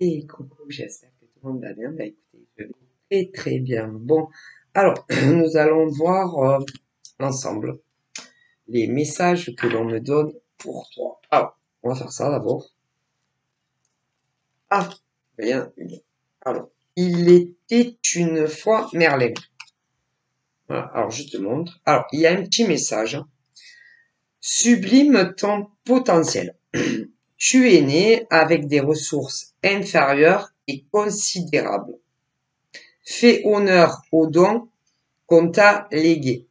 Et coucou, j'espère que tout le monde va bien. Bah écoutez, je vais très très bien. Bon, alors, nous allons voir ensemble les messages que l'on me donne pour toi. Alors, on va faire ça d'abord. Ah, rien. Alors, il était une fois Merlin. Voilà, alors je te montre. Alors, il y a un petit message. Sublime ton potentiel. Tu es né avec des ressources inférieures et considérables. Fais honneur aux dons qu'on t'a légués.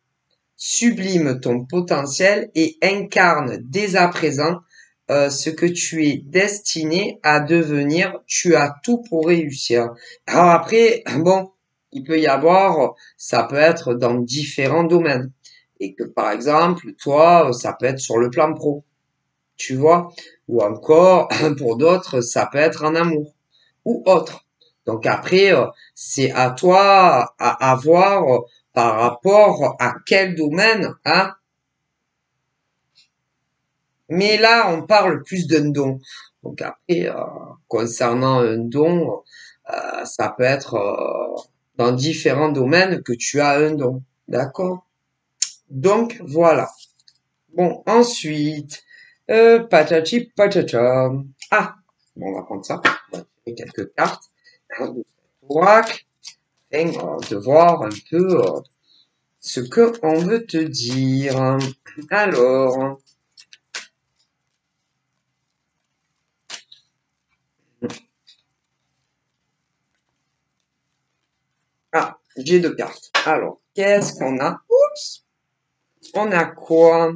Sublime ton potentiel et incarne dès à présent ce que tu es destiné à devenir. Tu as tout pour réussir. Alors après, bon, il peut y avoir, ça peut être dans différents domaines. Et que par exemple, toi, ça peut être sur le plan pro, tu vois, ou encore pour d'autres, ça peut être en amour ou autre. Donc après, c'est à toi à voir par rapport à quel domaine, hein. Mais là, on parle plus d'un don. Donc après, concernant un don, ça peut être dans différents domaines que tu as un don. D'accord? Donc voilà. Bon, ensuite, patati patata. Ah, bon, on va prendre ça. On va tirer quelques cartes. Un, deux, trois, de voir un peu ce que on veut te dire. Alors, ah, j'ai deux cartes. Alors, qu'est-ce qu'on a? Oups, on a quoi?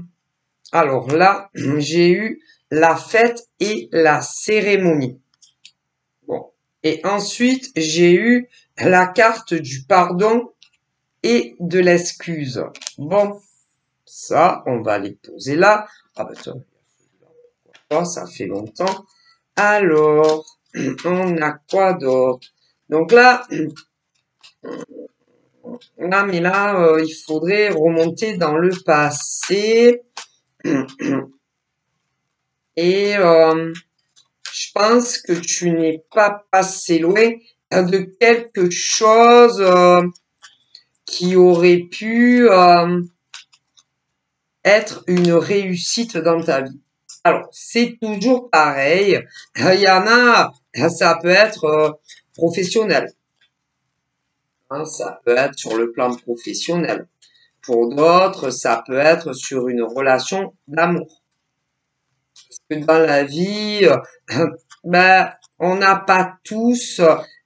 Alors là, j'ai eu la fête et la cérémonie. Bon. Et ensuite, j'ai eu la carte du pardon et de l'excuse. Bon, ça, on va les poser là. Ah bah tiens, ça fait longtemps. Alors, on a quoi d'autre? Donc là, mais là, il faudrait remonter dans le passé. Et je pense que tu n'es pas passé loin de quelque chose qui aurait pu être une réussite dans ta vie. Alors, c'est toujours pareil. Il y en a, ça peut être professionnel. Hein, ça peut être sur le plan professionnel. Pour d'autres, ça peut être sur une relation d'amour. Parce que dans la vie, ben, on n'a pas tous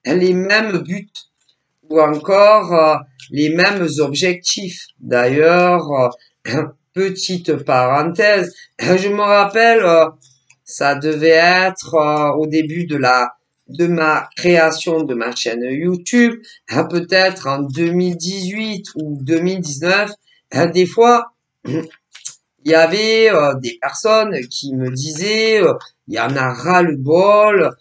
les mêmes buts ou encore les mêmes objectifs. D'ailleurs, petite parenthèse, je me rappelle, ça devait être au début de ma création de ma chaîne YouTube, peut-être en 2018 ou 2019, des fois, il y avait des personnes qui me disaient, il y en a ras-le-bol,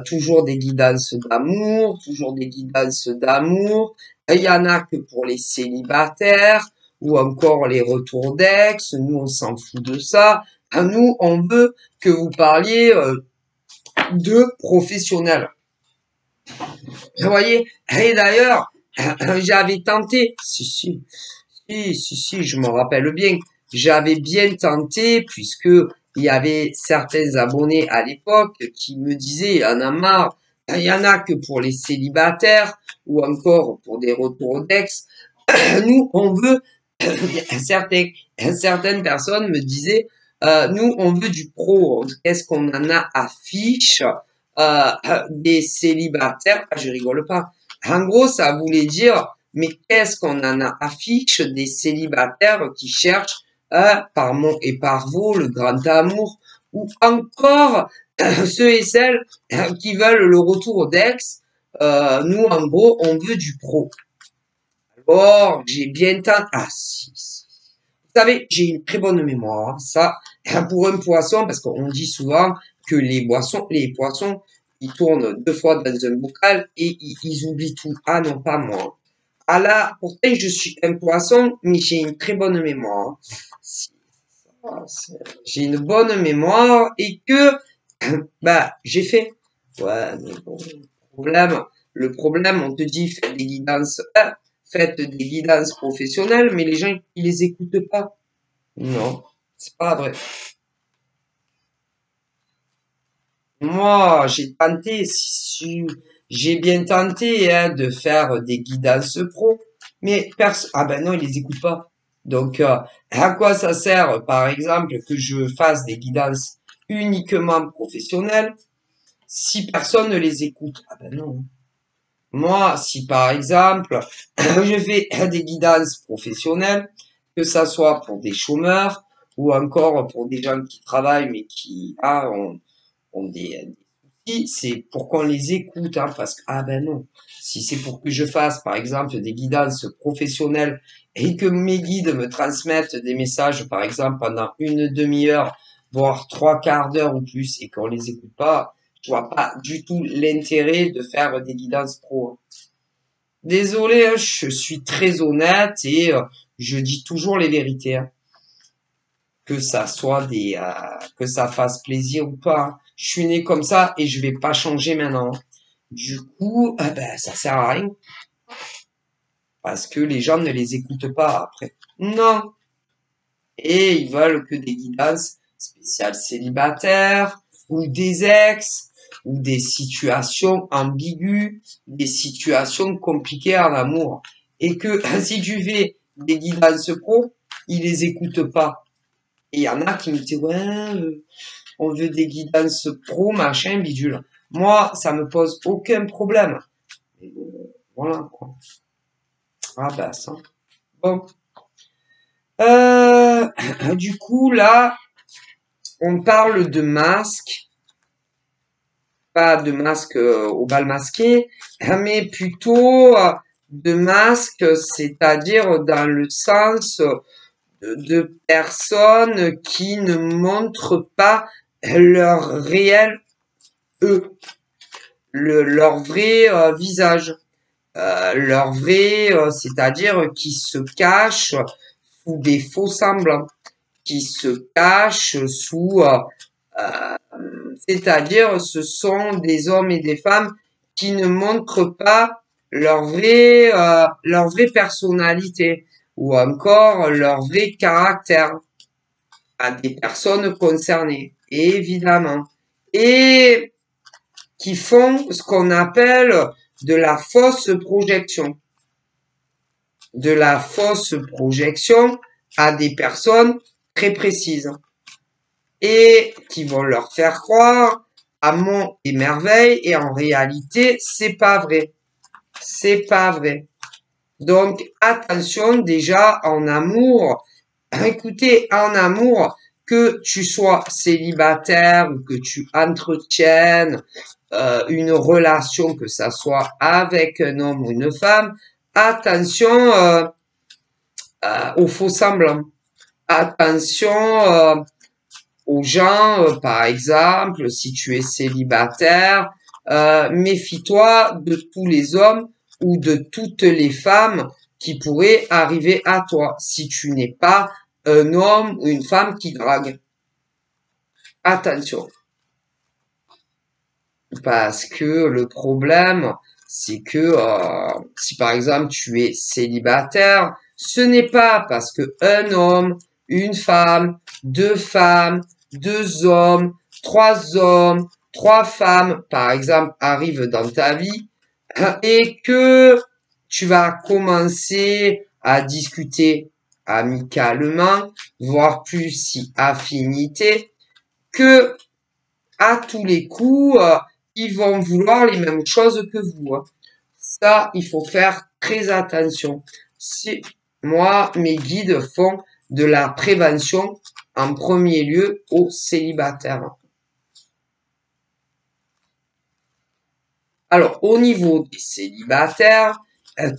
toujours des guidances d'amour, toujours des guidances d'amour. Il y en a que pour les célibataires ou encore les retours d'ex. Nous, on s'en fout de ça. Nous, on veut que vous parliez de professionnels. Vous voyez? Et d'ailleurs, j'avais tenté, si, je me rappelle bien. J'avais bien tenté puisque il y avait certains abonnés à l'époque qui me disaient, il y en a marre, il y en a que pour les célibataires ou encore pour des retours d'ex. Nous, on veut, certaines personnes me disaient, nous, on veut du pro. Qu'est-ce qu'on en a affiche des célibataires? Ah, je rigole pas. En gros, ça voulait dire, mais qu'est-ce qu'on en a affiche des célibataires qui cherchent par mon et par vous le grand amour ou encore ceux et celles qui veulent le retour d'ex. Nous, en gros, on veut du pro. Alors, j'ai bien tenté. Ah, si. Vous savez, j'ai une très bonne mémoire. Ça, pour un poisson, parce qu'on dit souvent que les poissons, ils tournent deux fois dans un bocal et ils oublient tout. Ah non, pas moi. Ah là, pourtant, je suis un poisson, mais j'ai une très bonne mémoire. J'ai une bonne mémoire et que, bah, j'ai fait. Ouais, mais bon, le problème, on te dit, faites des guidances professionnelles, mais les gens, ils les écoutent pas. Non, c'est pas vrai. Moi, j'ai bien tenté hein, de faire des guidances pro, mais ah ben non, ils les écoutent pas. Donc, à quoi ça sert, par exemple, que je fasse des guidances uniquement professionnelles si personne ne les écoute? Ah ben non. Moi, si par exemple, je fais des guidances professionnelles, que ça soit pour des chômeurs ou encore pour des gens qui travaillent mais qui ont des soucis, c'est pour qu'on les écoute, hein, parce que, ah ben non, si c'est pour que je fasse par exemple des guidances professionnelles et que mes guides me transmettent des messages, par exemple, pendant une demi-heure, voire trois quarts d'heure ou plus, et qu'on les écoute pas, je vois pas du tout l'intérêt de faire des guidances pro. Désolé, hein, je suis très honnête et je dis toujours les vérités, hein. Que ça soit que ça fasse plaisir ou pas, hein. Je suis né comme ça et je vais pas changer maintenant. Du coup, ben, ça sert à rien parce que les gens ne les écoutent pas après. Non. Et ils veulent que des guidances spéciales célibataires ou des ex ou des situations ambiguës, des situations compliquées en amour. Et que si tu fais des guidances pro, ils les écoutent pas. Et il y en a qui me disent ouais, on veut des guidances pro, machin, bidule. Moi, ça me pose aucun problème. Et voilà quoi. Ah bah ça. Bon. Du coup là, on parle de masque, pas de masque au bal masqué, mais plutôt de masque, c'est-à-dire dans le sens de personnes qui ne montrent pas leur réel eux, leur vrai visage, leur vrai, c'est-à-dire qui se cachent sous des faux semblants, qui se cachent sous c'est-à-dire, ce sont des hommes et des femmes qui ne montrent pas leur vraie personnalité ou encore leur vrai caractère à des personnes concernées, évidemment. Et qui font ce qu'on appelle de la fausse projection. De la fausse projection à des personnes très précises. Et qui vont leur faire croire à monts et merveilles, et en réalité, c'est pas vrai. C'est pas vrai. Donc, attention déjà en amour. Écoutez, en amour, que tu sois célibataire ou que tu entretiennes une relation, que ça soit avec un homme ou une femme, attention aux faux semblants. Attention aux gens, par exemple, si tu es célibataire, méfie-toi de tous les hommes ou de toutes les femmes qui pourraient arriver à toi si tu n'es pas un homme ou une femme qui drague. Attention. Parce que le problème, c'est que si par exemple tu es célibataire, ce n'est pas parce que un homme, une femme, deux hommes, trois femmes, par exemple, arrivent dans ta vie et que tu vas commencer à discuter amicalement, voire plus si affinité, que à tous les coups, ils vont vouloir les mêmes choses que vous, hein. Ça, il faut faire très attention. Moi, mes guides font de la prévention en premier lieu aux célibataires. Alors, au niveau des célibataires,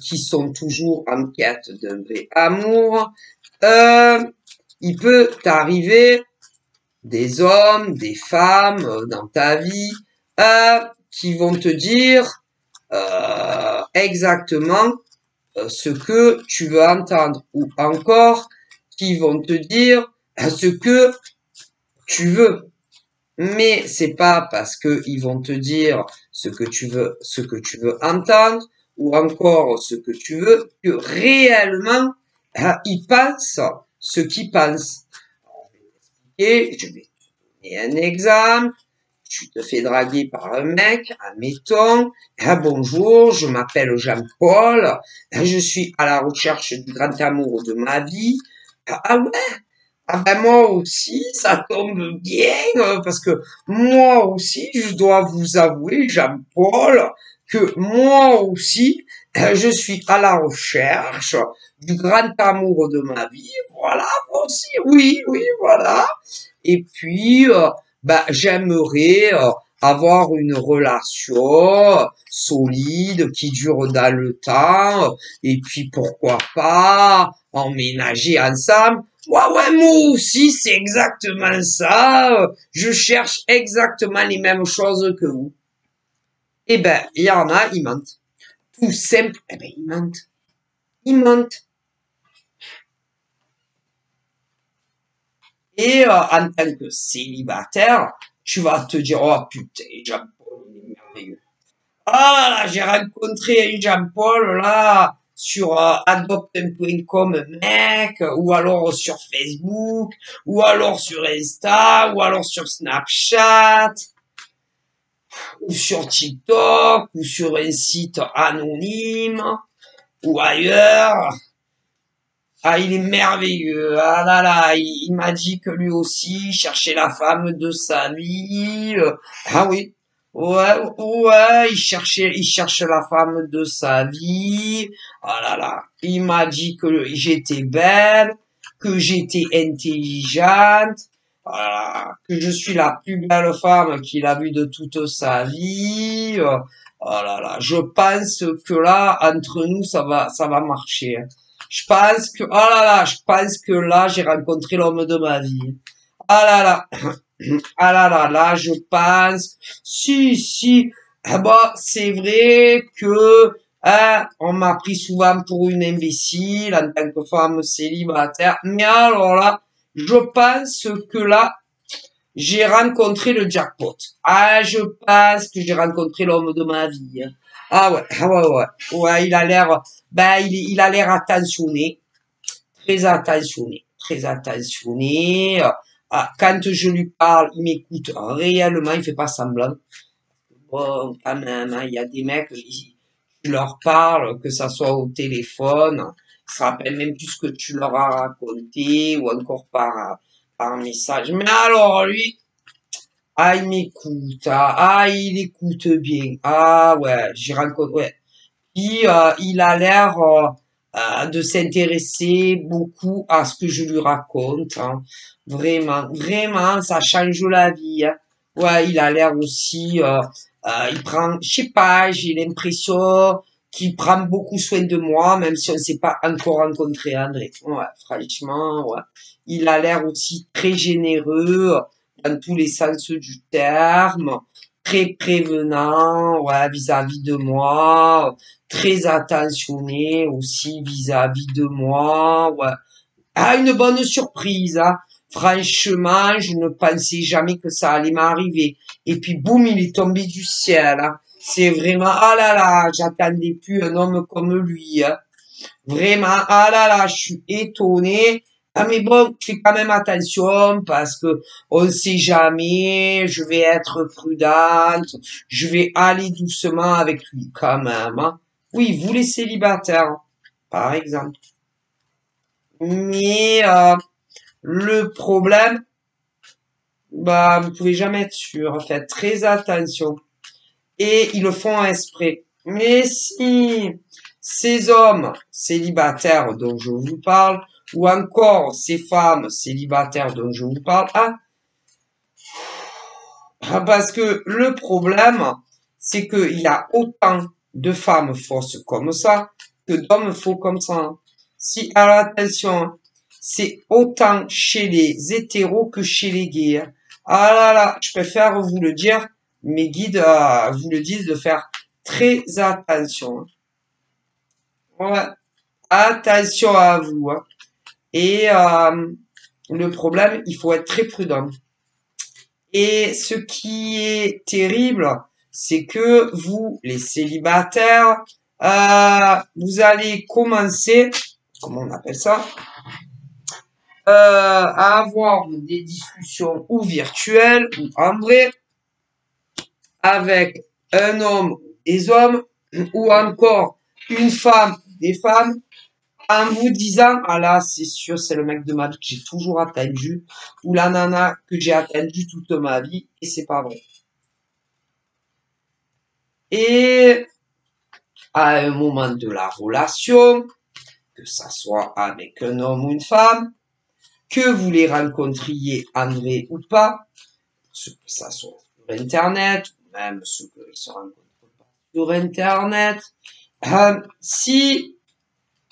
qui sont toujours en quête d'un vrai amour, il peut t'arriver des hommes, des femmes dans ta vie qui vont te dire exactement ce que tu veux entendre ou encore qui vont te dire ce que tu veux. Mais c'est pas parce que ils vont te dire ce que tu veux entendre, ou encore ce que tu veux, que réellement, ils pensent ce qu'ils pensent. Et je vais te donner un exemple. Tu te fais draguer par un mec, admettons. Bonjour, je m'appelle Jean-Paul. Je suis à la recherche du grand amour de ma vie. Ah ouais, ah ben moi aussi, ça tombe bien, parce que moi aussi, je dois vous avouer, Jean-Paul, que moi aussi, je suis à la recherche du grand amour de ma vie. Voilà, moi aussi, oui, oui, voilà. Et puis, bah, j'aimerais avoir une relation solide qui dure dans le temps. Et puis, pourquoi pas emménager ensemble. Ouais, ouais, moi aussi, c'est exactement ça. Je cherche exactement les mêmes choses que vous. Eh ben, il y en a, ils mentent. Tout simple, eh ben, ils mentent. Ils mentent. Et en tant que célibataire, tu vas te dire, oh putain, Jean-Paul, il est merveilleux. Ah là là, j'ai rencontré un Jean-Paul là sur adopte.com mec, ou alors sur Facebook, ou alors sur Insta, ou alors sur Snapchat, ou sur TikTok, ou sur un site anonyme, ou ailleurs. Ah, il est merveilleux. Ah là là, il m'a dit que lui aussi cherchait la femme de sa vie. Ah oui. Ouais, ouais, il cherche la femme de sa vie. Ah là là. Il m'a dit que j'étais belle, que j'étais intelligente. Ah là là, que je suis la plus belle femme qu'il a vue de toute sa vie. Oh là là, je pense que là, entre nous, ça va marcher. Je pense que, oh là là, je pense que là, j'ai rencontré l'homme de ma vie. Ah là là, ah là là, là, je pense, si, si, ah bah, c'est vrai que, hein, on m'a pris souvent pour une imbécile en tant que femme célibataire, mais alors là, je pense que là, j'ai rencontré le jackpot. Ah, je pense que j'ai rencontré l'homme de ma vie. Ah ouais, ah ouais, ouais. Ouais, il a l'air, ben, il a l'air attentionné, très attentionné, très attentionné. Quand je lui parle, il m'écoute réellement, il fait pas semblant. Bon, quand même, hein, il y a des mecs, je leur parle, que ça soit au téléphone, ils se rappellent même plus ce que tu leur as raconté, ou encore par message. Mais alors, lui, ah, il m'écoute, il écoute bien. Ah ouais, j'ai rencontré, ouais. Puis il a l'air de s'intéresser beaucoup à ce que je lui raconte, hein. Vraiment, vraiment, ça change la vie, hein. Ouais, il a l'air aussi, il prend, je sais pas, j'ai l'impression qu'il prend beaucoup soin de moi, même si on s'est pas encore rencontré, André. Ouais, franchement, ouais. Il a l'air aussi très généreux dans tous les sens du terme, très prévenant, ouais, vis-à-vis de moi, très attentionné aussi vis-à-vis de moi, ouais. Ah, une bonne surprise, hein. Franchement, je ne pensais jamais que ça allait m'arriver. Et puis, boum, il est tombé du ciel, hein. C'est vraiment, ah là là, j'attendais plus un homme comme lui, hein. Vraiment, ah là là, je suis étonné. Ah mais bon, fais quand même attention parce que on sait jamais, je vais être prudente, je vais aller doucement avec lui quand même, hein. Oui, vous les célibataires, par exemple. Mais le problème, bah vous pouvez jamais être sûr, faites très attention. Et ils le font exprès. Mais si ces hommes célibataires dont je vous parle, ou encore ces femmes célibataires dont je vous parle, parce que le problème, c'est qu'il y a autant de femmes fausses comme ça que d'hommes faux comme ça. Si, alors attention, c'est autant chez les hétéros que chez les gays. Ah là là, je préfère vous le dire, mes guides vous le disent de faire très attention. Ouais, attention à vous, hein. Et le problème, il faut être très prudent. Et ce qui est terrible, c'est que vous, les célibataires, vous allez commencer, comment on appelle ça, à avoir des discussions ou virtuelles ou en vrai avec un homme ou des hommes ou encore une femme ou des femmes en vous disant ah là c'est sûr c'est le mec de ma vie que j'ai toujours attendu ou la nana que j'ai attendu toute ma vie et c'est pas vrai. Et à un moment de la relation, que ça soit avec un homme ou une femme, que vous les rencontriez en vrai ou pas, que ça soit sur Internet, ou même ceux qui se rencontrent pas sur Internet, si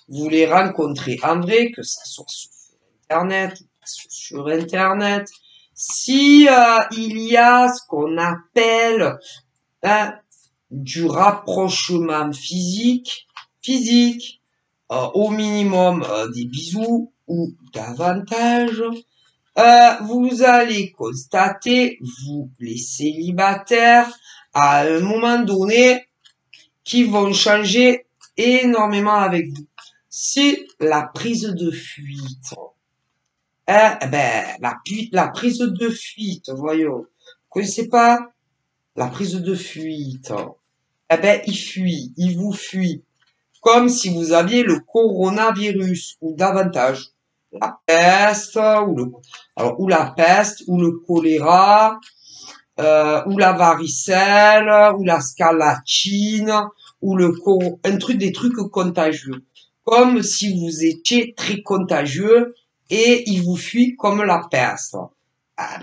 vous les rencontrez en vrai, que ça soit sur Internet ou pas sur Internet, si il y a ce qu'on appelle du rapprochement physique, au minimum des bisous ou davantage, vous allez constater, vous les célibataires, à un moment donné, qui vont changer énormément avec vous. C'est la prise de fuite. La prise de fuite, voyons. Vous connaissez pas la prise de fuite? Il fuit, il vous fuit. Comme si vous aviez le coronavirus ou davantage. La peste, ou la peste, ou le choléra, ou la varicelle, ou la scarlatine, ou des trucs contagieux. Comme si vous étiez très contagieux et il vous fuit comme la peste. Ah,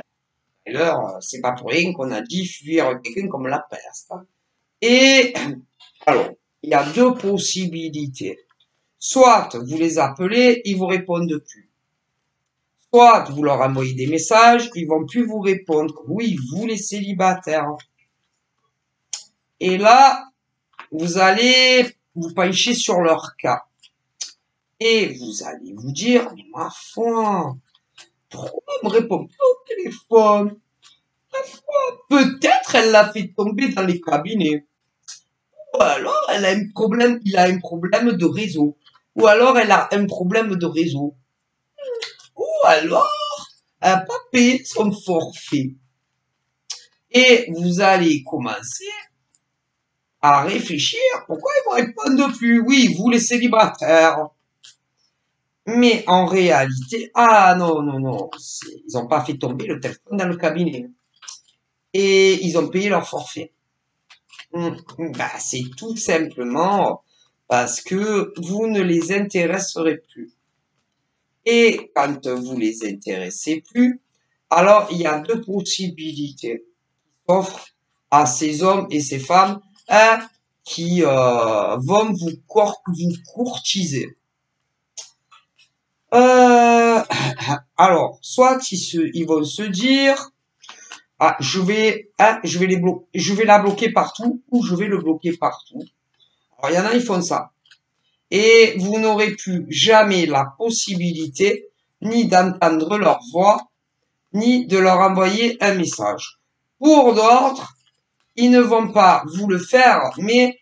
d'ailleurs, c'est pas pour rien qu'on a dit fuir quelqu'un comme la peste. Et, alors, il y a deux possibilités. Soit vous les appelez, ils vous répondent plus. Soit vous leur envoyez des messages, ils vont plus vous répondre. Oui, vous les célibataires. Et là, vous allez vous pencher sur leur cas. Et vous allez vous dire, mais ma foi, pourquoi elle me répond pas au téléphone? Peut-être elle l'a fait tomber dans les cabinets. Ou alors elle a un problème, il a un problème de réseau. Ou alors elle a un problème de réseau. Ou alors elle n'a pas payé son forfait. Et vous allez commencer à réfléchir. Pourquoi ils vous répondent plus? Oui, vous les célibataires. Mais en réalité, ah non, non, non, ils n'ont pas fait tomber le téléphone dans le cabinet. Et ils ont payé leur forfait. C'est tout simplement parce que vous ne les intéresserez plus. Et quand vous les intéressez plus, alors il y a deux possibilités qui s'offrent à ces hommes et ces femmes qui vont vous courtiser. Alors, soit ils vont se dire, ah, je vais la bloquer partout ou je vais le bloquer partout. Alors, il y en a, ils font ça. Et vous n'aurez plus jamais la possibilité ni d'entendre leur voix, ni de leur envoyer un message. Pour d'autres, ils ne vont pas vous le faire, mais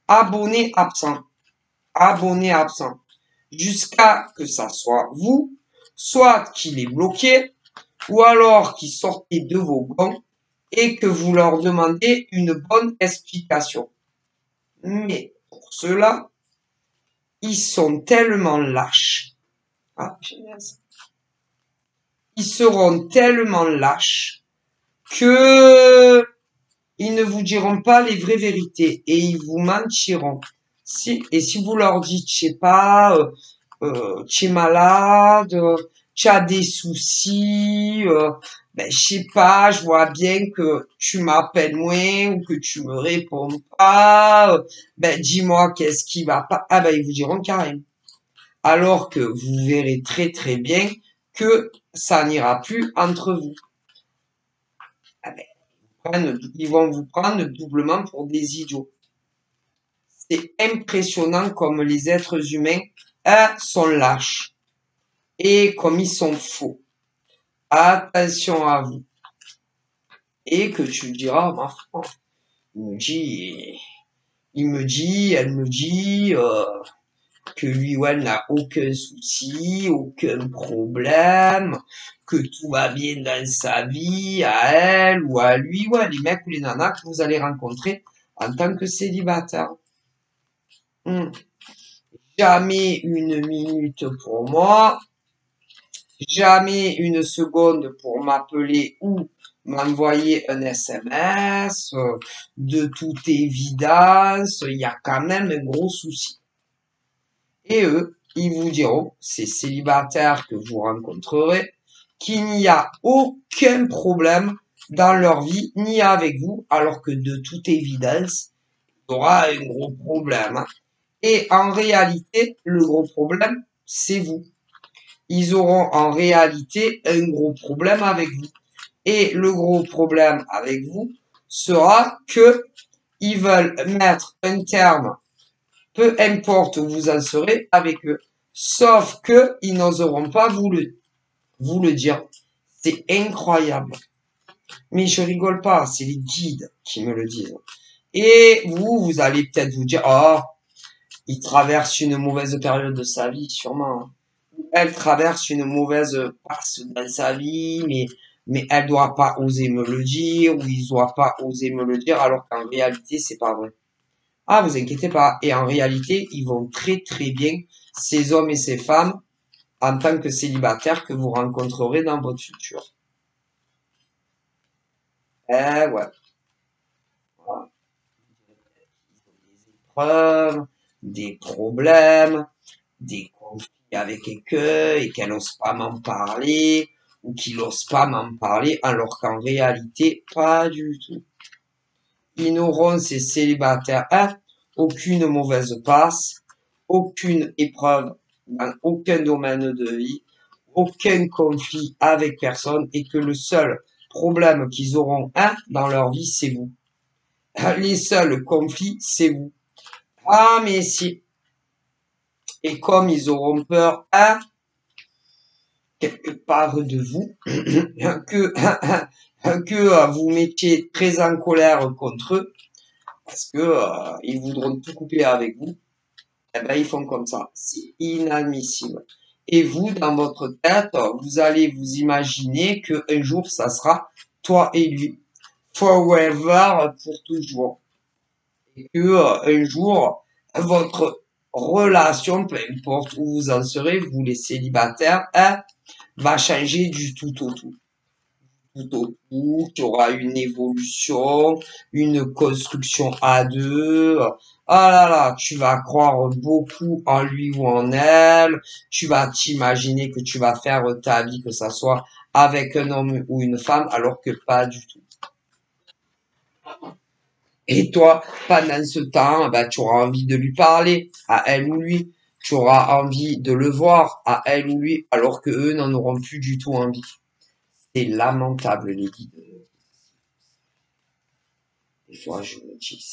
abonné absent. Abonné absent. Jusqu'à que ça soit vous, soit qu'il est bloqué, ou alors qu'ils sortez de vos bancs et que vous leur demandez une bonne explication. Mais pour cela, ils sont tellement lâches. Ah, ils seront tellement lâches que ils ne vous diront pas les vraies vérités et ils vous mentiront. Et si vous leur dites, je sais pas, tu es malade, tu as des soucis, je sais pas, je vois bien que tu m'appelles moins ou que tu me réponds pas, dis-moi qu'est-ce qui va pas. Ils vous diront carrément. Alors que vous verrez très très bien que ça n'ira plus entre vous. Ils vont vous prendre doublement pour des idiots. C'est impressionnant comme les êtres humains sont lâches et comme ils sont faux. Attention à vous. et que tu diras, ma foi, il me dit, elle me dit que lui ou elle n'a aucun souci, aucun problème, que tout va bien dans sa vie, à elle ou à lui, ouais, les mecs ou les nanas que vous allez rencontrer en tant que célibataire. Jamais une minute pour moi, jamais une seconde pour m'appeler ou m'envoyer un SMS. De toute évidence, il y a quand même un gros souci. Et eux, ils vous diront, ces célibataires que vous rencontrerez, qu'il n'y a aucun problème dans leur vie, ni avec vous, alors que de toute évidence, il y aura un gros problème. Et en réalité, le gros problème, c'est vous. Ils auront en réalité un gros problème avec vous. Et le gros problème avec vous sera que ils veulent mettre un terme, peu importe où vous en serez, avec eux. Sauf que ils n'oseront pas vous le dire. C'est incroyable. Mais je rigole pas, c'est les guides qui me le disent. Et vous allez peut-être vous dire, oh, il traverse une mauvaise période de sa vie, sûrement. Elle traverse une mauvaise passe dans sa vie, mais elle doit pas oser me le dire, ou il doit pas oser me le dire, alors qu'en réalité, c'est pas vrai. Ah, vous inquiétez pas. Et en réalité, ils vont très très bien, ces hommes et ces femmes, en tant que célibataires que vous rencontrerez dans votre futur. Eh ouais. Voilà. Des épreuves, des problèmes, des conflits avec quelqu'un et qu'elle n'ose pas m'en parler ou qu'il n'ose pas m'en parler alors qu'en réalité, pas du tout. Ils n'auront ces célibataires, aucune mauvaise passe, aucune épreuve dans aucun domaine de vie, aucun conflit avec personne et que le seul problème qu'ils auront, dans leur vie, c'est vous. Les seuls conflits, c'est vous. Ah, mais si. Et comme ils auront peur, quelque part de vous, que vous mettiez très en colère contre eux, parce que ils voudront tout couper avec vous, eh ben ils font comme ça. C'est inadmissible. Et vous, dans votre tête, vous allez vous imaginer que un jour, ça sera toi et lui. Forever, pour toujours. Et que un jour, votre relation, peu importe où vous en serez, vous les célibataires, va changer du tout au tout. Tout au tout, tu auras une évolution, une construction à deux. Ah là là, tu vas croire beaucoup en lui ou en elle. Tu vas t'imaginer que tu vas faire ta vie, que ça soit avec un homme ou une femme, alors que pas du tout. Et toi, pendant ce temps, bah, tu auras envie de lui parler, à elle ou lui. Tu auras envie de le voir, à elle ou lui, alors que eux n'en auront plus du tout envie. C'est lamentable, les guides. Des fois, je me dis,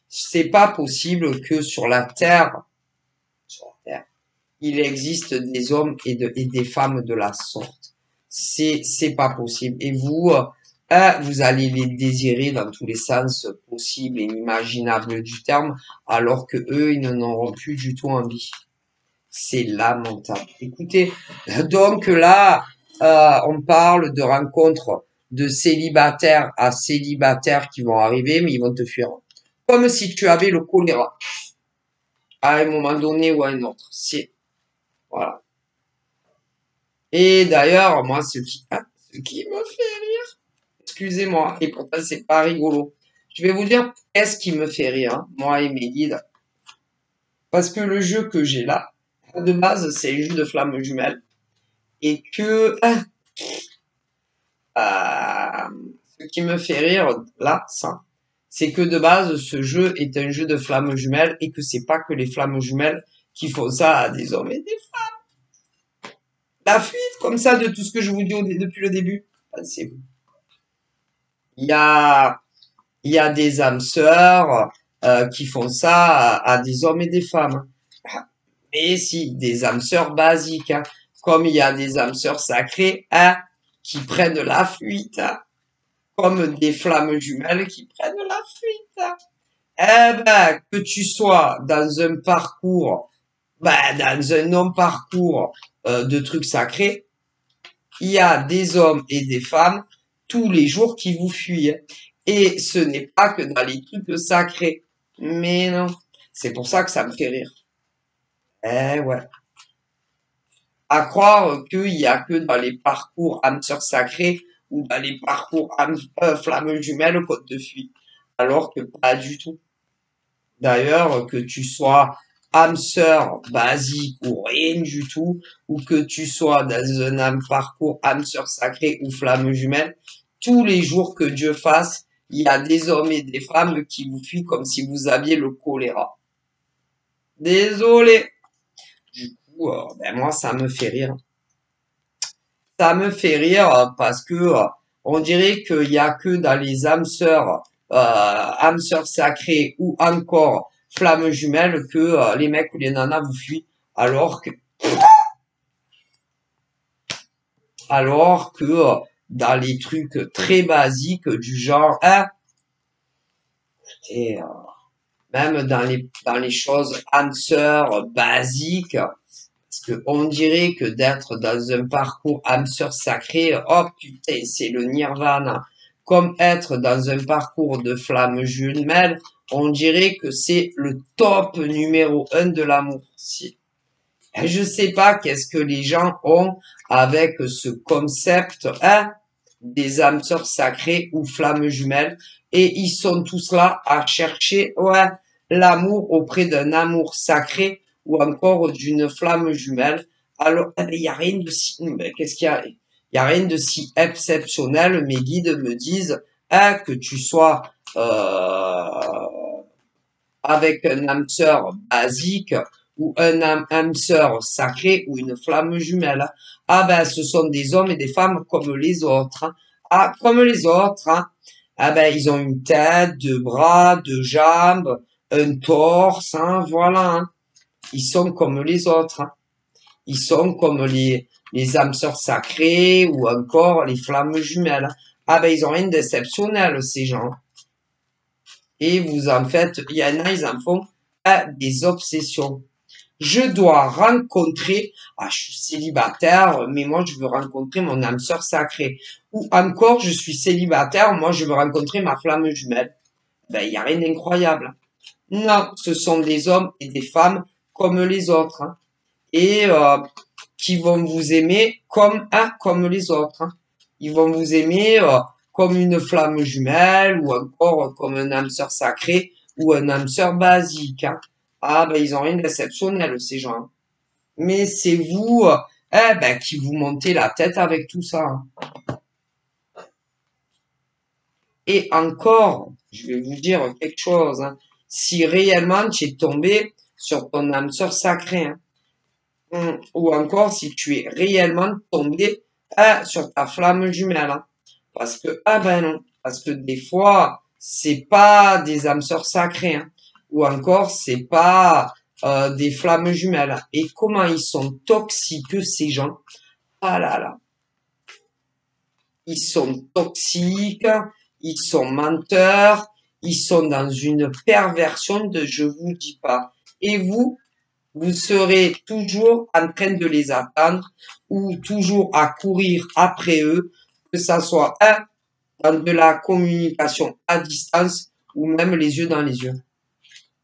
c'est pas possible que sur la terre, il existe des hommes et des femmes de la sorte. C'est pas possible. Et vous, vous allez les désirer dans tous les sens possibles et inimaginables du terme, alors que eux, ils n'en auront plus du tout envie. C'est lamentable. Écoutez, donc là, on parle de rencontres de célibataires à célibataires qui vont arriver, mais ils vont te fuir. Comme si tu avais le choléra à un moment donné ou à un autre. C'est, voilà. Et d'ailleurs, moi, ce qui me fait rire, excusez-moi, et pourtant c'est pas rigolo. Je vais vous dire qu'est-ce qui me fait rire, hein, moi et mes guides. Parce que le jeu que j'ai là, de base, c'est un jeu de flammes jumelles. Et que ce qui me fait rire là, ça, c'est que de base, ce jeu est un jeu de flammes jumelles et que c'est pas que les flammes jumelles qui font ça à des hommes et des femmes. La fuite, comme ça, de tout ce que je vous dis depuis le début, c'est vous. Il y a, il y a des âmes sœurs qui font ça à des hommes et des femmes. Mais si, des âmes sœurs basiques, hein. Comme il y a des âmes sœurs sacrées, hein, qui prennent la fuite, hein. comme des flammes jumelles qui prennent la fuite. Eh ben, que tu sois dans un parcours, dans un non-parcours de trucs sacrés, il y a des hommes et des femmes tous les jours qui vous fuient. Et ce n'est pas que dans les trucs sacrés. Mais non, c'est pour ça que ça me fait rire. Eh ouais. À croire qu'il y a que dans les parcours âmes sœurs sacrées ou dans les parcours flammes jumelles côte de fuite. Alors que pas du tout. D'ailleurs, que tu sois âme sœur basique ou rien du tout, ou que tu sois dans un âme parcours âme sœur sacrée ou flamme jumelle, tous les jours que Dieu fasse, il y a des hommes et des femmes qui vous fuient comme si vous aviez le choléra. Désolé. Du coup, moi, ça me fait rire. Ça me fait rire parce que on dirait qu'il y a que dans les âmes sœurs sacrées ou encore flammes jumelles que les mecs ou les nanas vous fuient, alors que dans les trucs très basiques du genre, et, même dans les choses âmes sœurs basiques, parce que on dirait que d'être dans un parcours âme sœur sacrée, oh putain, c'est le nirvana. Comme être dans un parcours de flamme jumelle, on dirait que c'est le top numéro 1 de l'amour. Je sais pas qu'est-ce que les gens ont avec ce concept, des âmes sœurs sacrées ou flammes jumelles, et ils sont tous là à chercher, l'amour auprès d'un amour sacré ou encore d'une flamme jumelle. Alors, il y a rien de si, qu'est-ce qu'il y a? Il y a rien de si exceptionnel. Mes guides me disent, que tu sois, avec un âme sœur basique ou un âme sœur sacré ou une flamme jumelle. Ah ben, ce sont des hommes et des femmes comme les autres. Ah, comme les autres. Ah ben, ils ont une tête, deux bras, deux jambes, un torse, voilà. Ils sont comme les autres. Ils sont comme les âmes sœurs sacrées ou encore les flammes jumelles. Ah ben, ils ont rien d'exceptionnel, ces gens. Et vous en faites, il y en a, ils en font des obsessions. Je dois rencontrer, je suis célibataire, mais moi je veux rencontrer mon âme sœur sacrée. Ou encore, je suis célibataire, moi je veux rencontrer ma flamme jumelle. Ben, il n'y a rien d'incroyable. Non, ce sont des hommes et des femmes comme les autres. Et qui vont vous aimer comme les autres. Ils vont vous aimer comme une flamme jumelle ou encore comme un âme sœur sacrée ou un âme sœur basique. Ah ben ils ont rien d'exceptionnel ces gens. Mais c'est vous qui vous montez la tête avec tout ça. Et encore, je vais vous dire quelque chose. Si réellement tu es tombé sur ton âme sœur sacrée, ou encore si tu es réellement tombé sur ta flamme jumelle. Parce que, ben non, parce que des fois, c'est pas des âmes sœurs sacrées, ou encore c'est pas des flammes jumelles. Et comment ils sont toxiques ces gens? Ah là là, ils sont toxiques, ils sont menteurs, ils sont dans une perversion de je vous dis pas. Et vous serez toujours en train de les attendre ou toujours à courir après eux, que ça soit dans de la communication à distance ou même les yeux dans les yeux.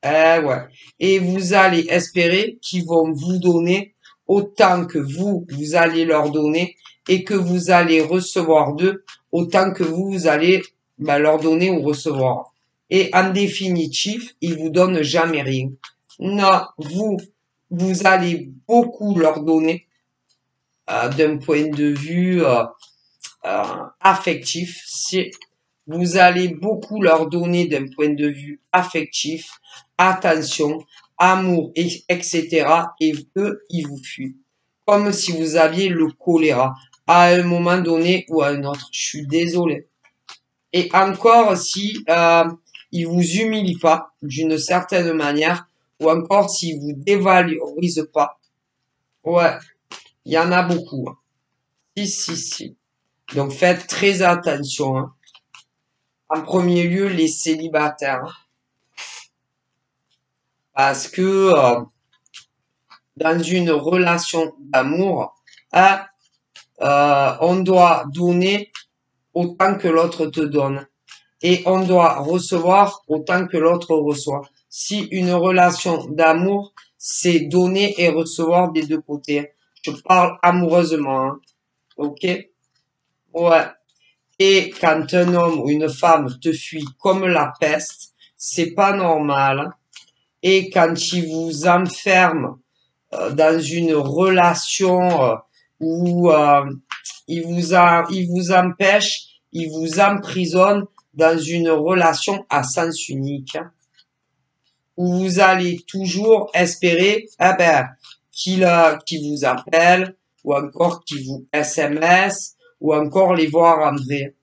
Ouais. Et vous allez espérer qu'ils vont vous donner autant que vous allez leur donner et que vous allez recevoir d'eux autant que vous allez leur donner ou recevoir. Et en définitive, ils vous donnent jamais rien. Non, vous allez beaucoup leur donner d'un point de vue affectif. Vous allez beaucoup leur donner d'un point de vue affectif, attention, amour, etc. Et eux, ils vous fuient. Comme si vous aviez le choléra à un moment donné ou à un autre. Je suis désolé. Et encore si ils vous humilient pas d'une certaine manière, ou encore s'ils vous dévalorisent pas. Ouais, il y en a beaucoup. Si. Donc faites très attention. En premier lieu, les célibataires. Parce que dans une relation d'amour, hein, on doit donner autant que l'autre te donne. Et on doit recevoir autant que l'autre reçoit. Si une relation d'amour, c'est donner et recevoir des deux côtés. Je parle amoureusement, hein. Ok? Ouais. Et quand un homme ou une femme te fuit comme la peste, c'est pas normal. Et quand il vous enferme dans une relation où il vous empêche, il vous emprisonne dans une relation à sens unique, hein, où vous allez toujours espérer qu'il vous appelle, ou encore qu'il vous SMS, ou encore les voir en vrai.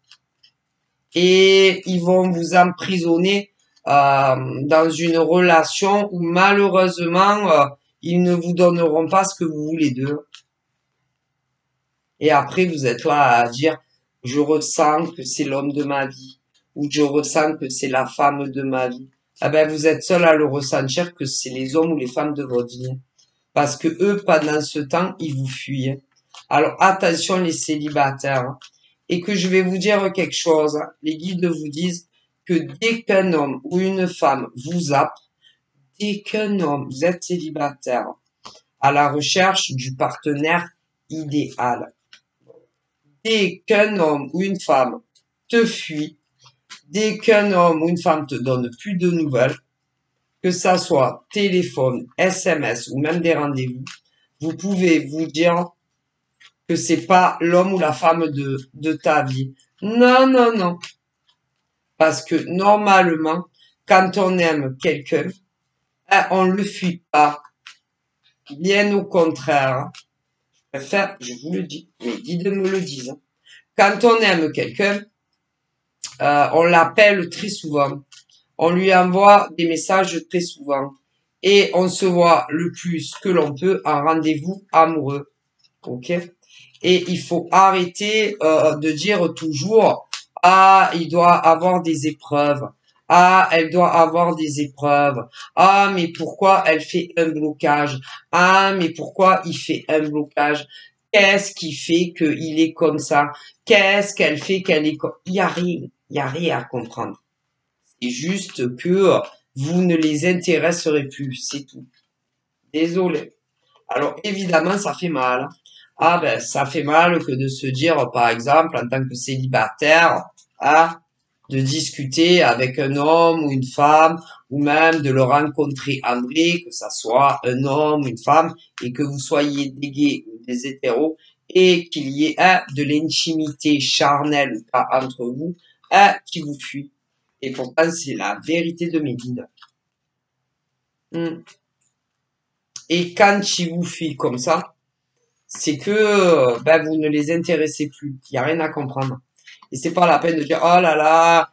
Et ils vont vous emprisonner dans une relation où malheureusement ils ne vous donneront pas ce que vous voulez d'eux. Et après vous êtes là à dire je ressens que c'est l'homme de ma vie ou je ressens que c'est la femme de ma vie. Ah ben vous êtes seul à le ressentir que c'est les hommes ou les femmes de votre vie. Parce que eux pendant ce temps ils vous fuient. Alors attention les célibataires. Hein. Et que je vais vous dire quelque chose. Hein. Les guides vous disent que dès qu'un homme ou une femme vous zappe, dès qu'un homme, vous êtes célibataire, à la recherche du partenaire idéal, dès qu'un homme ou une femme te fuit, dès qu'un homme ou une femme te donne plus de nouvelles, que ça soit téléphone, SMS ou même des rendez-vous, vous pouvez vous dire que c'est pas l'homme ou la femme de ta vie. Non, non, non. Parce que normalement, quand on aime quelqu'un, on le fuit pas. Bien au contraire. Je vous le dis, les guides me le disent. Quand on aime quelqu'un, on l'appelle très souvent. On lui envoie des messages très souvent. Et on se voit le plus que l'on peut en rendez-vous amoureux. Ok? Et il faut arrêter de dire toujours ah il doit avoir des épreuves, ah elle doit avoir des épreuves, ah mais pourquoi elle fait un blocage, ah mais pourquoi il fait un blocage, qu'est-ce qui fait qu'il est comme ça, qu'est-ce qu'elle fait qu'elle est comme, il y a rien à comprendre, c'est juste que vous ne les intéresserez plus, c'est tout, désolé. Alors évidemment, ça fait mal. Ah ben, ça fait mal que de se dire, par exemple, en tant que célibataire, ah, de discuter avec un homme ou une femme, ou même de le rencontrer en vrai, que ça soit un homme, ou une femme, et que vous soyez des gays ou des hétéros, et qu'il y ait de l'intimité charnelle ou pas entre vous, qui vous fuit. Et pourtant, c'est la vérité de mes guides. Et quand il vous fuit comme ça, c'est que ben, vous ne les intéressez plus. Il n'y a rien à comprendre. Et c'est pas la peine de dire oh là là,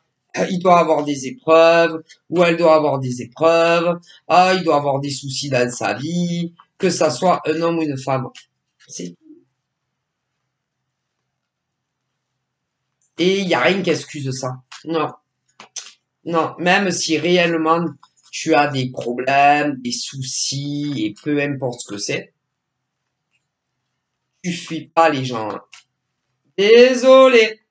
il doit avoir des épreuves, ou elle doit avoir des épreuves, ah, il doit avoir des soucis dans sa vie, que ça soit un homme ou une femme. Et il n'y a rien qui excuse ça. Non, non, même si réellement tu as des problèmes, des soucis, et peu importe ce que c'est, tu fuis pas les gens. Hein. Désolé.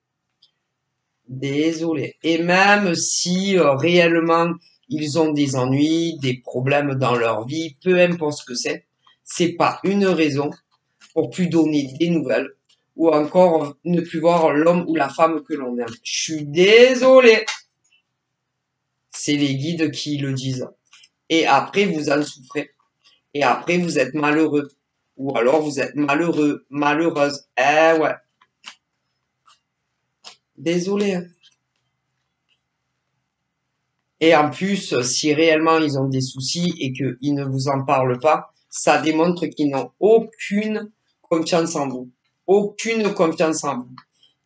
Désolé. Et même si réellement ils ont des ennuis, des problèmes dans leur vie, peu importe ce que c'est pas une raison pour plus donner des nouvelles ou encore ne plus voir l'homme ou la femme que l'on aime. Je suis désolé. C'est les guides qui le disent. Et après vous en souffrez. Et après vous êtes malheureux. Ou alors vous êtes malheureux, malheureuse. Eh ouais. Désolé. Hein. Et en plus, si réellement ils ont des soucis et qu'ils ne vous en parlent pas, ça démontre qu'ils n'ont aucune confiance en vous. Aucune confiance en vous.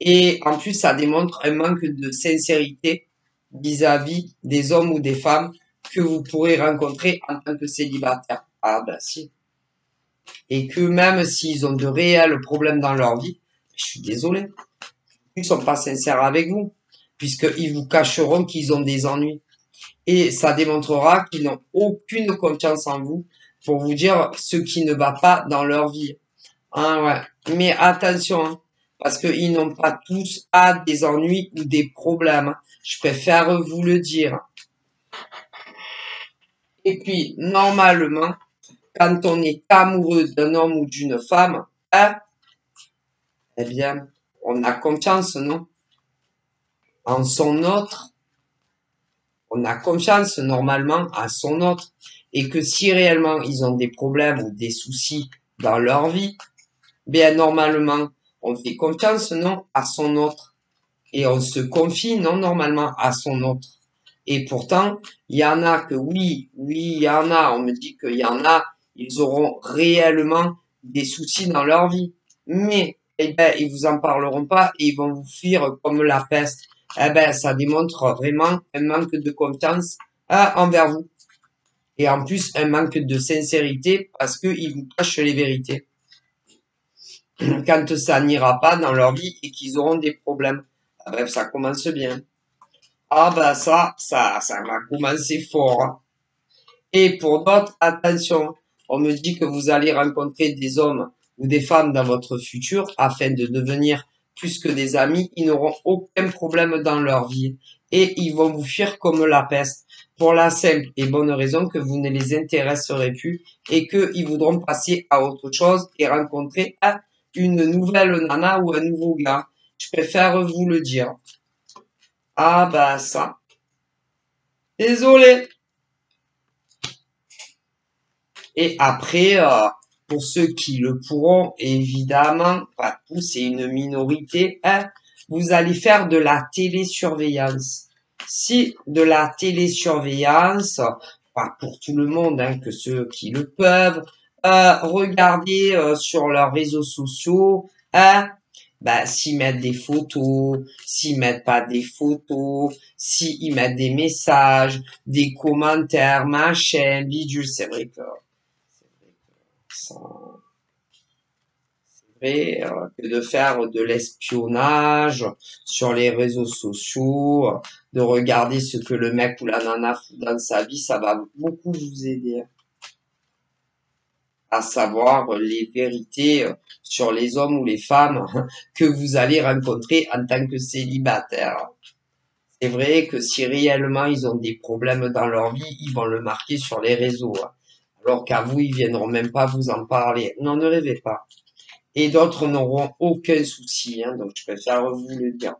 Et en plus, ça démontre un manque de sincérité vis-à-vis des hommes ou des femmes que vous pourrez rencontrer en tant que célibataire. Ah ben si. Et que même s'ils ont de réels problèmes dans leur vie, je suis désolé, ils sont pas sincères avec vous. puisqu'ils vous cacheront qu'ils ont des ennuis. Et ça démontrera qu'ils n'ont aucune confiance en vous pour vous dire ce qui ne va pas dans leur vie. Hein, ouais. Mais attention, hein, parce qu'ils n'ont pas tous des ennuis ou des problèmes. Je préfère vous le dire. Et puis, normalement, quand on est amoureux d'un homme ou d'une femme, hein, eh bien, on a confiance, non? En son autre. On a confiance normalement à son autre. Et que si réellement ils ont des problèmes ou des soucis dans leur vie, bien normalement, on fait confiance, non, à son autre. Et on se confie, non, normalement, à son autre. Et pourtant, il y en a que oui, il y en a, on me dit qu'il y en a, ils auront réellement des soucis dans leur vie. Mais, eh ben, ils vous en parleront pas et ils vont vous fuir comme la peste. Eh ben, ça démontre vraiment un manque de confiance envers vous. Et en plus, un manque de sincérité parce qu'ils vous cachent les vérités. Quand ça n'ira pas dans leur vie et qu'ils auront des problèmes. Ah ben, ça commence bien. Ah ben ça m'a commencé fort. Hein. Et pour d'autres, attention, on me dit que vous allez rencontrer des hommes ou des femmes dans votre futur afin de devenir plus que des amis. Ils n'auront aucun problème dans leur vie et ils vont vous fuir comme la peste pour la simple et bonne raison que vous ne les intéresserez plus et qu'ils voudront passer à autre chose et rencontrer une nouvelle nana ou un nouveau gars. Je préfère vous le dire. Ah bah ça. Désolé. Et après, pour ceux qui le pourront, évidemment, pas tous, c'est une minorité, hein, vous allez faire de la télésurveillance. Si de la télésurveillance, pas pour tout le monde, hein, que ceux qui le peuvent, regardez sur leurs réseaux sociaux, hein, s'ils mettent des photos, s'ils mettent pas des photos, s'ils mettent des messages, des commentaires, machin, bidule, c'est vrai que c'est vrai que de faire de l'espionnage sur les réseaux sociaux, de regarder ce que le mec ou la nana fout dans sa vie, ça va beaucoup vous aider à savoir les vérités sur les hommes ou les femmes que vous allez rencontrer en tant que célibataire. C'est vrai que si réellement ils ont des problèmes dans leur vie, ils vont le marquer sur les réseaux. Alors qu'à vous, ils viendront même pas vous en parler. Non, ne rêvez pas. Et d'autres n'auront aucun souci, hein, donc je préfère vous le dire.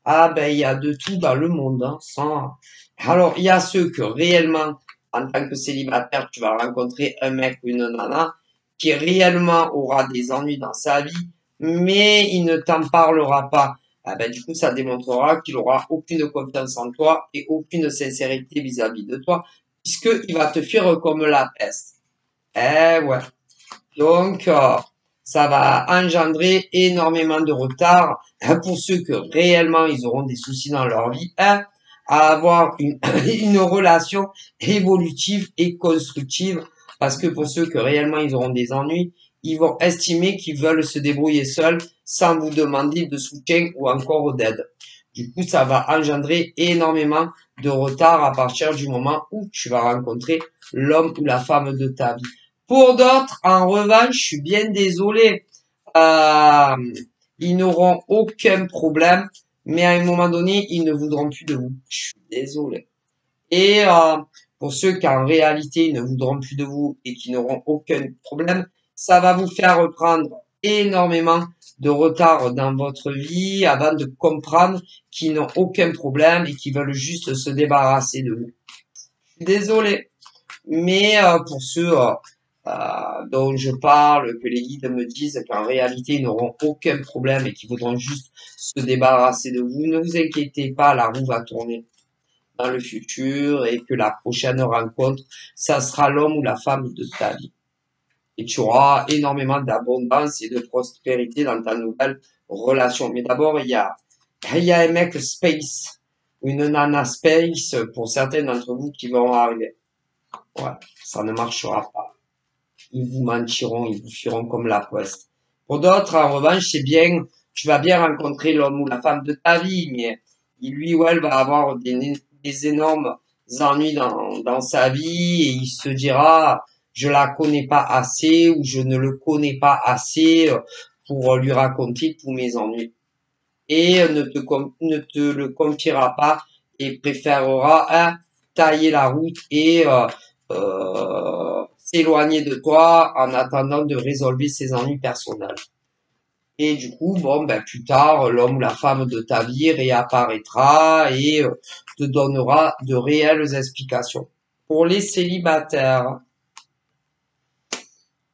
Ah ben, il y a de tout dans le monde, hein, sans... Alors, il y a ceux que réellement, en tant que célibataire, tu vas rencontrer un mec ou une nana qui réellement aura des ennuis dans sa vie, mais il ne t'en parlera pas. Ah ben, du coup, ça démontrera qu'il aura aucune confiance en toi et aucune sincérité vis-à-vis de toi, puisqu'il va te fuir comme la peste. Eh ouais. Donc, ça va engendrer énormément de retard pour ceux que réellement ils auront des soucis dans leur vie, à avoir une relation évolutive et constructive, parce que pour ceux que réellement ils auront des ennuis, ils vont estimer qu'ils veulent se débrouiller seuls sans vous demander de soutien ou encore d'aide. Du coup, ça va engendrer énormément de retard à partir du moment où tu vas rencontrer l'homme ou la femme de ta vie. Pour d'autres, en revanche, je suis bien désolé, euh, ils n'auront aucun problème, mais à un moment donné, ils ne voudront plus de vous. Je suis désolé. Et pour ceux qui en réalité ils ne voudront plus de vous et qui n'auront aucun problème, ça va vous faire prendre énormément de retard dans votre vie avant de comprendre qu'ils n'ont aucun problème et qu'ils veulent juste se débarrasser de vous. Je suis désolé. Mais pour ceux dont je parle, que les guides me disent qu'en réalité ils n'auront aucun problème et qu'ils voudront juste se débarrasser de vous, ne vous inquiétez pas, la roue va tourner dans le futur et que la prochaine rencontre, ça sera l'homme ou la femme de ta vie. Et tu auras énormément d'abondance et de prospérité dans ta nouvelle relation. Mais d'abord, il y a un mec space, une nana space pour certains d'entre vous qui vont arriver. Ouais, ça ne marchera pas. Ils vous mentiront, ils vous fuiront comme la peste. Pour d'autres, en revanche, c'est bien, tu vas bien rencontrer l'homme ou la femme de ta vie, mais lui ou elle va avoir des énormes ennuis dans sa vie et il se dira, je la connais pas assez ou je ne le connais pas assez pour lui raconter tous mes ennuis. Et ne te le confiera pas et préférera tailler la route et s'éloigner de toi en attendant de résolver ses ennuis personnels. Et du coup, bon, ben, plus tard, l'homme ou la femme de ta vie réapparaîtra et te donnera de réelles explications. Pour les célibataires.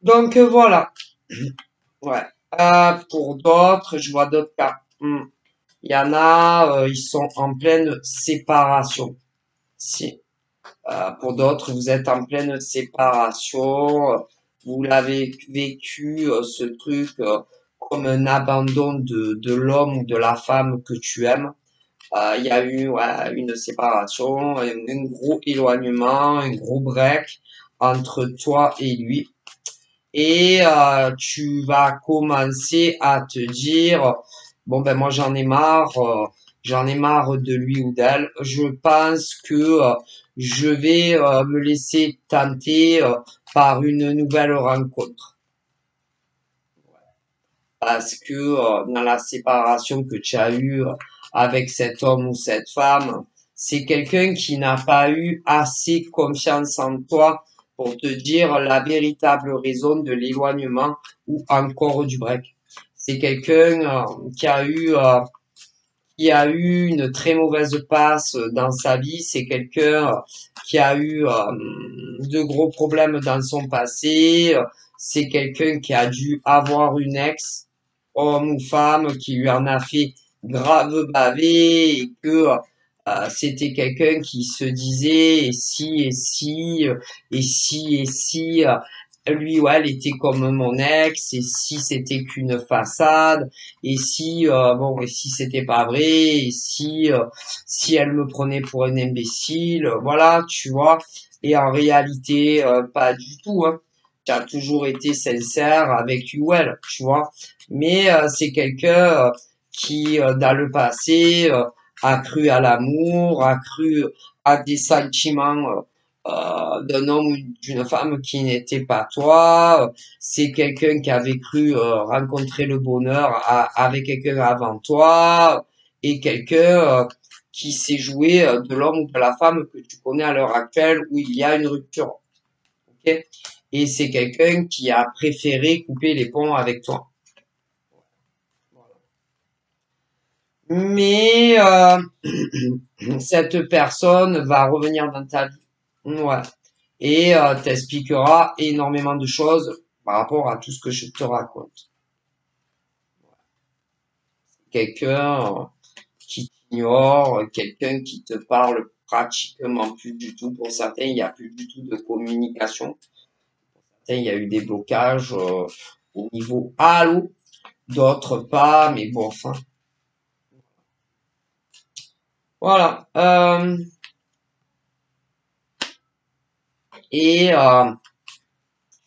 Donc, voilà. Ouais. Pour d'autres, je vois d'autres cas. Il y en a, ils sont en pleine séparation. Si. Pour d'autres, vous êtes en pleine séparation. Vous l'avez vécu, ce truc, comme un abandon de l'homme ou de la femme que tu aimes. Il y a eu ouais, une séparation, un gros éloignement, un gros break entre toi et lui. Et tu vas commencer à te dire, bon ben moi j'en ai marre de lui ou d'elle. Je pense que je vais me laisser tenter par une nouvelle rencontre. Parce que dans la séparation que tu as eue avec cet homme ou cette femme, c'est quelqu'un qui n'a pas eu assez confiance en toi pour te dire la véritable raison de l'éloignement ou encore du break. C'est quelqu'un qui a eu une très mauvaise passe dans sa vie. C'est quelqu'un qui a eu de gros problèmes dans son passé. C'est quelqu'un qui a dû avoir une ex, homme ou femme, qui lui en a fait grave baver et que c'était quelqu'un qui se disait et si lui ou elle était comme mon ex et si c'était qu'une façade et si bon et si c'était pas vrai et si elle me prenait pour un imbécile, voilà, tu vois. Et en réalité pas du tout, hein. Tu as toujours été sincère avec lui ou elle, tu vois. Mais c'est quelqu'un qui dans le passé a cru à l'amour, a cru à des sentiments d'un homme ou d'une femme qui n'était pas toi. C'est quelqu'un qui avait cru rencontrer le bonheur avec quelqu'un avant toi et quelqu'un qui s'est joué de l'homme ou de la femme que tu connais à l'heure actuelle où il y a une rupture. Ok. Et c'est quelqu'un qui a préféré couper les ponts avec toi. Mais cette personne va revenir dans ta vie. Ouais. Et t'expliquera énormément de choses par rapport à tout ce que je te raconte. Quelqu'un qui t'ignore, quelqu'un qui te parle pratiquement plus du tout. Pour certains, il n'y a plus du tout de communication. Pour certains, il y a eu des blocages au niveau allô, d'autres pas, mais bon, enfin. Voilà. Et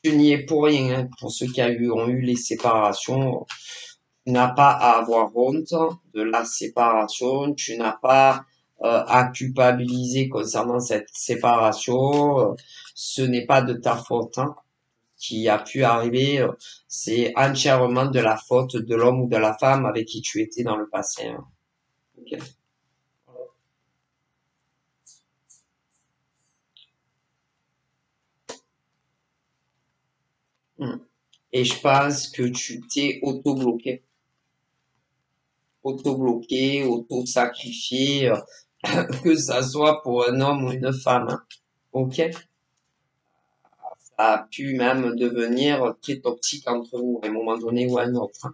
tu n'y es pour rien, hein. Pour ceux qui ont eu les séparations, tu n'as pas à avoir honte de la séparation, tu n'as pas à culpabiliser concernant cette séparation, ce n'est pas de ta faute, hein, qui a pu arriver, c'est entièrement de la faute de l'homme ou de la femme avec qui tu étais dans le passé, hein. Ok. Hmm. Et je pense que tu t'es auto-bloqué, auto-sacrifié, que ça soit pour un homme ou une femme, hein. Ok? Ça a pu même devenir très toxique entre vous à un moment donné ou à un autre, hein.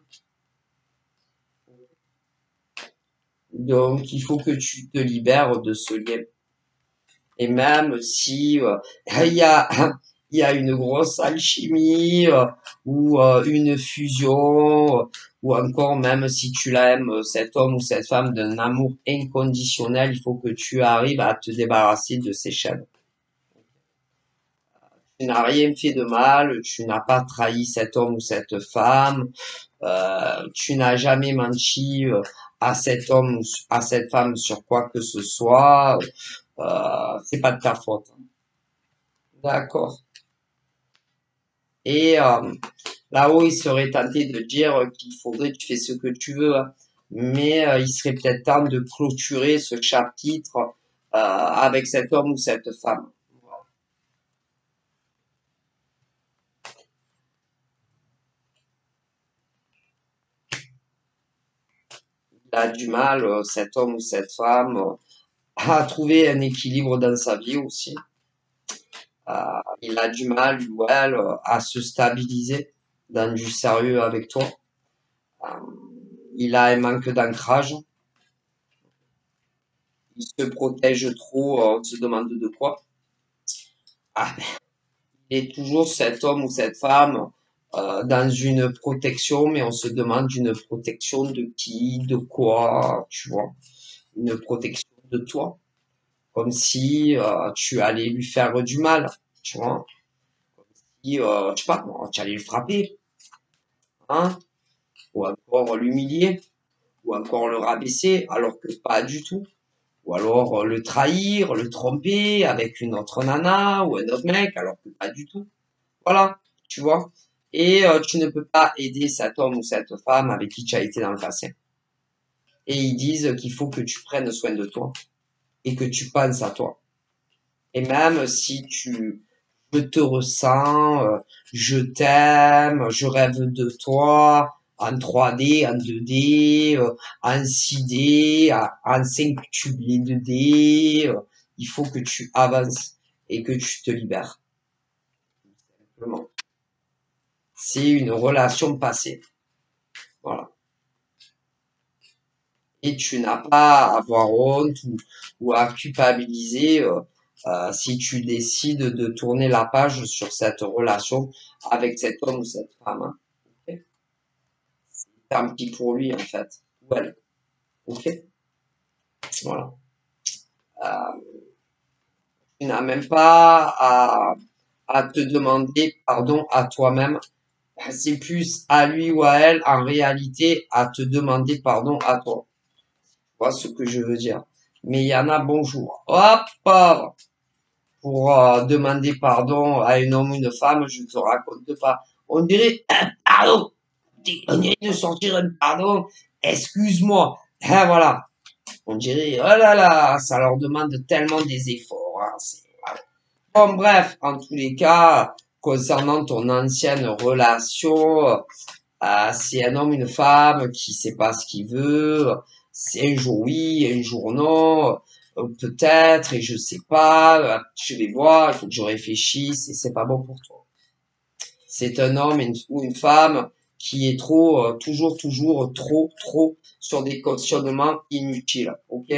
Donc, il faut que tu te libères de ce lien. Et même si il y a, il y a une grosse alchimie ou une fusion ou encore même si tu l'aimes, cet homme ou cette femme d'un amour inconditionnel, il faut que tu arrives à te débarrasser de ces chaînes. Tu n'as rien fait de mal, tu n'as pas trahi cet homme ou cette femme, tu n'as jamais menti à cet homme ou à cette femme sur quoi que ce soit, c'est pas de ta faute. D'accord. Et là-haut, il serait tenté de dire qu'il faudrait que tu fais ce que tu veux, hein. Mais il serait peut-être temps de clôturer ce chapitre avec cet homme ou cette femme. Il a du mal, cet homme ou cette femme, à trouver un équilibre dans sa vie aussi. Il a du mal, lui ou elle, à se stabiliser dans du sérieux avec toi. Euh, il a un manque d'ancrage. Il se protège trop, on se demande de quoi. Ah, il est toujours cet homme ou cette femme dans une protection, mais on se demande une protection de qui, de quoi, tu vois. Une protection de toi. Comme si tu allais lui faire du mal, tu vois. Si, je sais pas, tu allais le frapper, hein, ou encore l'humilier, ou encore le rabaisser, alors que pas du tout. Ou alors le trahir, le tromper avec une autre nana ou un autre mec, alors que pas du tout. Voilà, tu vois. Et tu ne peux pas aider cet homme ou cette femme avec qui tu as été dans le passé. Et ils disent qu'il faut que tu prennes soin de toi et que tu penses à toi. Et même si je te ressens, je t'aime, je rêve de toi, en 3D, en 2D, en 6D, en quintuplet 2D, il faut que tu avances et que tu te libères. Simplement. C'est une relation passée. Voilà. Et tu n'as pas à avoir honte ou à culpabiliser si tu décides de tourner la page sur cette relation avec cet homme ou cette femme, hein. Ok. Tant pis pour lui en fait, ou elle. Ok. Voilà. Euh, tu n'as même pas à te demander pardon à toi-même. C'est plus à lui ou à elle en réalité à te demander pardon à toi. Voilà ce que je veux dire. Mais il y en a bonjour. Hop, hop. Pour demander pardon à un homme ou une femme, je ne te raconte pas. On dirait, pardon, on dirait de sortir un pardon, excuse-moi. Hein, voilà. On dirait, oh là là, ça leur demande tellement des efforts, hein, voilà. Bon, bref, en tous les cas, concernant ton ancienne relation, c'est un homme, une femme qui sait pas ce qu'il veut, c'est un jour oui, un jour non, peut-être, et je sais pas, je vais voir, il faut que je réfléchisse, et c'est pas bon pour toi. C'est un homme ou une femme qui est trop, toujours trop sur des questionnements inutiles, ok?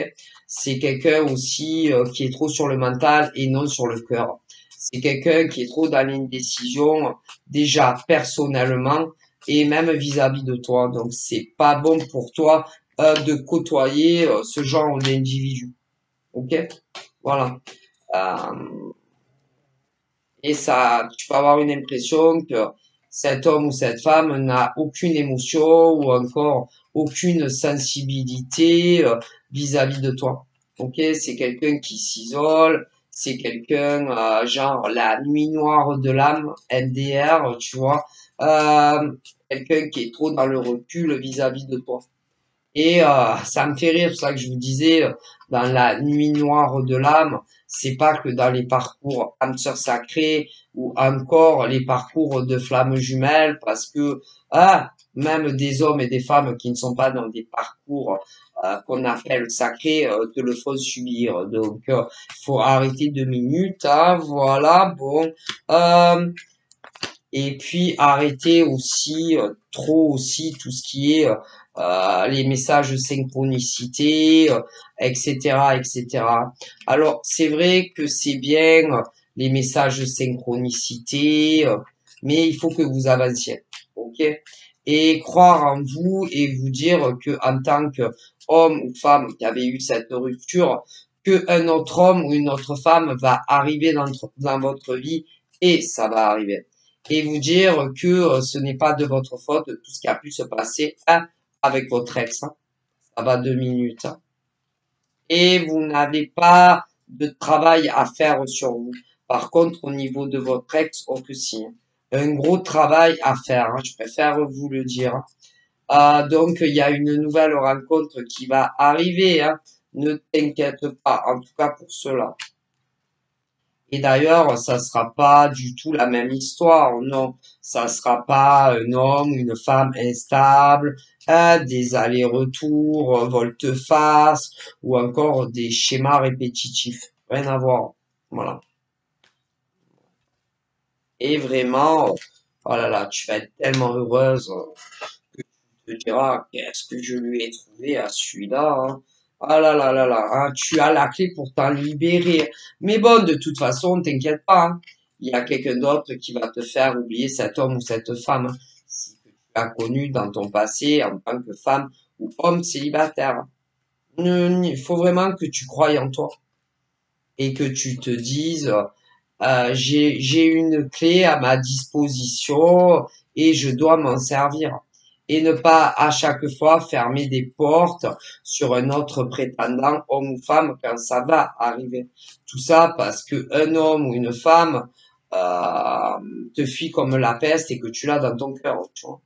C'est quelqu'un aussi qui est trop sur le mental et non sur le cœur. C'est quelqu'un qui est trop dans l'indécision, déjà personnellement et même vis-à-vis de toi. Donc c'est pas bon pour toi de côtoyer ce genre d'individu, ok? Voilà. Euh, et ça, tu peux avoir une impression que cet homme ou cette femme n'a aucune émotion ou encore aucune sensibilité vis-à-vis de toi. Ok, c'est quelqu'un qui s'isole, c'est quelqu'un genre la nuit noire de l'âme, MDR, tu vois, euh, quelqu'un qui est trop dans le recul vis-à-vis de toi. Et ça me fait rire, c'est ça que je vous disais, dans la nuit noire de l'âme, c'est pas que dans les parcours âme sœur sacrée ou encore les parcours de flammes jumelles, parce que même des hommes et des femmes qui ne sont pas dans des parcours qu'on appelle sacrés te le font subir. Donc, faut arrêter 2 minutes, hein, voilà, bon. Et puis arrêter aussi trop aussi tout ce qui est les messages synchronicité, etc., etc. Alors c'est vrai que c'est bien les messages synchronicité, mais il faut que vous avanciez, ok? Et croire en vous et vous dire que en tant que homme ou femme qui avait eu cette rupture, que un autre homme ou une autre femme va arriver dans votre vie et ça va arriver et vous dire que ce n'est pas de votre faute tout ce qui a pu se passer avec votre ex, hein. Ça va 2 minutes. Hein. Et vous n'avez pas de travail à faire sur vous. Par contre, au niveau de votre ex, oh que si. Un gros travail à faire, hein, je préfère vous le dire. Donc, il y a une nouvelle rencontre qui va arriver. Hein. Ne t'inquiète pas, en tout cas pour cela. Et d'ailleurs, ça sera pas du tout la même histoire, non. Ça sera pas un homme ou une femme instable, des allers-retours, volte-face, ou encore des schémas répétitifs. Rien à voir. Voilà. Et vraiment, oh là là, tu vas être tellement heureuse. Tu te diras, qu'est-ce que je lui ai trouvé à celui-là, hein. Ah là là là là, hein, tu as la clé pour t'en libérer. Mais bon, de toute façon, t'inquiète pas, hein. Il y a quelqu'un d'autre qui va te faire oublier cet homme ou cette femme, hein, si que tu as connu dans ton passé en tant que femme ou homme célibataire. Il faut vraiment que tu croies en toi et que tu te dises, j'ai une clé à ma disposition et je dois m'en servir. Et ne pas à chaque fois fermer des portes sur un autre prétendant, homme ou femme, quand ça va arriver. Tout ça parce que un homme ou une femme te fuit comme la peste et que tu l'as dans ton cœur. Tu vois.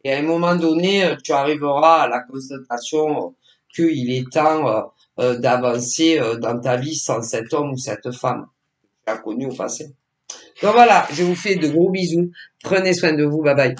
Et à un moment donné, tu arriveras à la constatation qu'il est temps d'avancer dans ta vie sans cet homme ou cette femme que tu as connu au passé. Donc voilà, je vous fais de gros bisous. Prenez soin de vous. Bye bye.